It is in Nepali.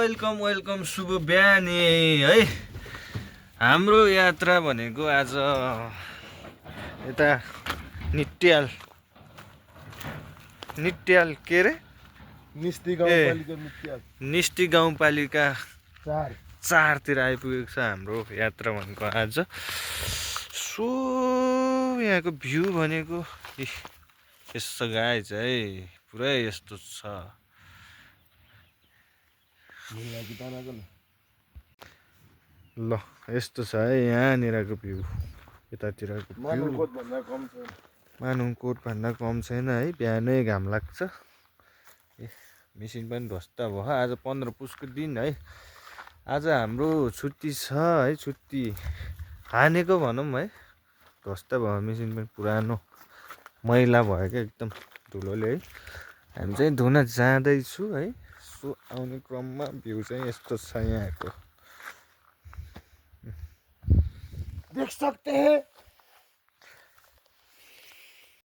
वेलकम शुभ बिहानी है। हाम्रो यात्रा भनेको आज यता निट्याल के रे निष्टी गाउँपालिका 4 आइपुगेको छ हाम्रो यात्रा भनेको आज। सो यहाँको भ्यू भनेको यस्तो गाइज है, पुरै यस्तो छ। ल यस्तो छ है यहाँनिरको भ्यू, यतातिरको मानुङकोट भन्दा कम छैन है। बिहानै घाम लाग्छ। मेसिन पनि ध्वस्त भयो। आज 15 पुसको दिन है। आज हाम्रो छुट्टी छ है, छुट्टी हानेको भनौँ है। ध्वस्त भयो मेसिन पनि, पुरानो मैला भयो क्या एकदम धुलोले है। हामी चाहिँ धुन जाँदैछु है। सो आउने क्रममा भ्यू चाहिँ यस्तो छ यहाँको, देख सकते हैं